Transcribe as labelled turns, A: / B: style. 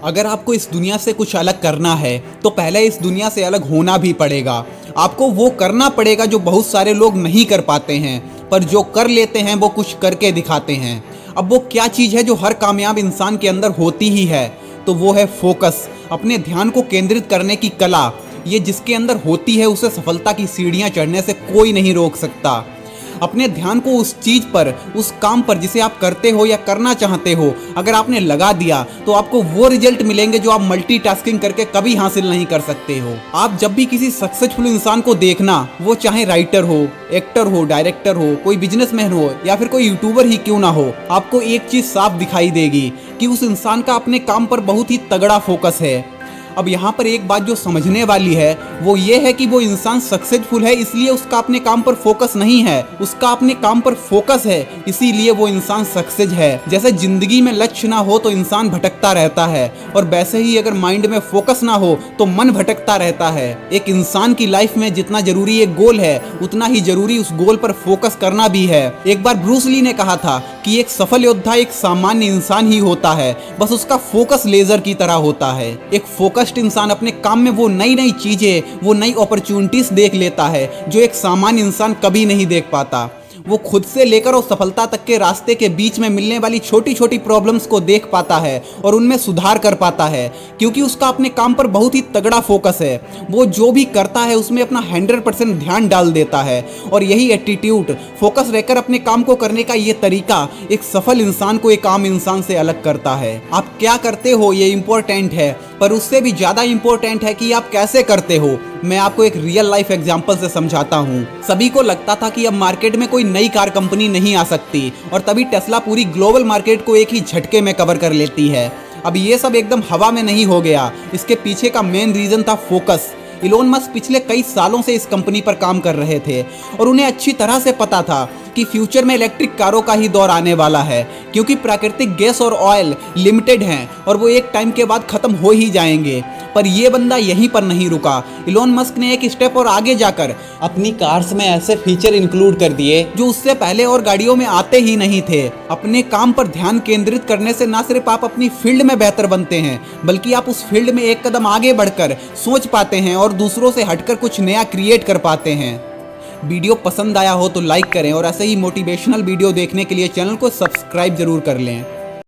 A: अगर आपको इस दुनिया से कुछ अलग करना है तो पहले इस दुनिया से अलग होना भी पड़ेगा। आपको वो करना पड़ेगा जो बहुत सारे लोग नहीं कर पाते हैं, पर जो कर लेते हैं वो कुछ करके दिखाते हैं। अब वो क्या चीज़ है जो हर कामयाब इंसान के अंदर होती ही है, तो वो है फोकस, अपने ध्यान को केंद्रित करने की कला। ये जिसके अंदर होती है उसे सफलता की सीढ़ियाँ चढ़ने से कोई नहीं रोक सकता। अपने ध्यान को उस चीज पर, उस काम पर जिसे आप करते हो या करना चाहते हो, अगर आपने लगा दिया तो आपको वो रिजल्ट मिलेंगे जो आप मल्टीटास्किंग करके कभी हासिल नहीं कर सकते हो। आप जब भी किसी सक्सेसफुल इंसान को देखना, वो चाहे राइटर हो, एक्टर हो, डायरेक्टर हो, कोई बिजनेसमैन हो या फिर कोई यूट्यूबर ही क्यों ना हो, आपको एक चीज साफ दिखाई देगी कि उस इंसान का अपने काम पर बहुत ही तगड़ा फोकस है। अब यहाँ पर एक बात जो समझने वाली है वो ये है कि वो इंसान सक्सेसफुल है इसलिए उसका अपने काम पर फोकस नहीं है, उसका अपने काम पर फोकस है इसीलिए वो इंसान सक्सेस है। जैसे जिंदगी में लक्ष्य ना हो तो इंसान भटकता रहता है, और वैसे ही अगर माइंड में फोकस ना हो तो मन भटकता रहता है। एक इंसान की लाइफ में जितना जरूरी एक गोल है, उतना ही जरूरी उस गोल पर फोकस करना भी है। एक बार ब्रूस ली ने कहा था कि एक सफल योद्धा एक सामान्य इंसान ही होता है, बस उसका फोकस लेजर की तरह होता है। एक फोकस्ड इंसान अपने काम में वो नई नई चीजें, वो नई अपॉर्चुनिटीज देख लेता है जो एक सामान्य इंसान कभी नहीं देख पाता। वो खुद से लेकर और सफलता तक के रास्ते के बीच में मिलने वाली छोटी छोटी प्रॉब्लम्स को देख पाता है और उनमें सुधार कर पाता है, क्योंकि उसका अपने काम पर बहुत ही तगड़ा फोकस है। वो जो भी करता है उसमें अपना 100% ध्यान डाल देता है, और यही एटीट्यूड, फोकस रहकर अपने काम को करने का ये तरीका एक सफल इंसान को एक आम इंसान से अलग करता है। आप क्या करते हो ये इम्पोर्टेंट है, पर उससे भी ज़्यादा इम्पोर्टेंट है कि आप कैसे करते हो। मैं आपको एक रियल लाइफ एग्जांपल से समझाता हूँ। सभी को लगता था कि अब मार्केट में कोई नई कार कंपनी नहीं आ सकती, और तभी टेस्ला पूरी ग्लोबल मार्केट को एक ही झटके में कवर कर लेती है। अब ये सब एकदम हवा में नहीं हो गया, इसके पीछे का मेन रीज़न था फोकस। इलोन मस्क पिछले कई सालों से इस कंपनी पर काम कर रहे थे, और उन्हें अच्छी तरह से पता था कि फ्यूचर में इलेक्ट्रिक कारों का ही दौर आने वाला है, क्योंकि प्राकृतिक गैस और ऑयल लिमिटेड हैं और वो एक टाइम के बाद खत्म हो ही जाएंगे। पर ये बंदा यहीं पर नहीं रुका। इलोन मस्क ने एक स्टेप और आगे जाकर अपनी कार्स में ऐसे फीचर इंक्लूड कर दिए जो उससे पहले और गाड़ियों में आते ही नहीं थे। अपने काम पर ध्यान केंद्रित करने से ना सिर्फ आप अपनी फील्ड में बेहतर बनते हैं, बल्कि आप उस फील्ड में एक कदम आगे बढ़कर सोच पाते हैं और दूसरों से हटकर कुछ नया क्रिएट कर पाते हैं। वीडियो पसंद आया हो तो लाइक करें, और ऐसे ही मोटिवेशनल वीडियो देखने के लिए चैनल को सब्सक्राइब जरूर कर लें।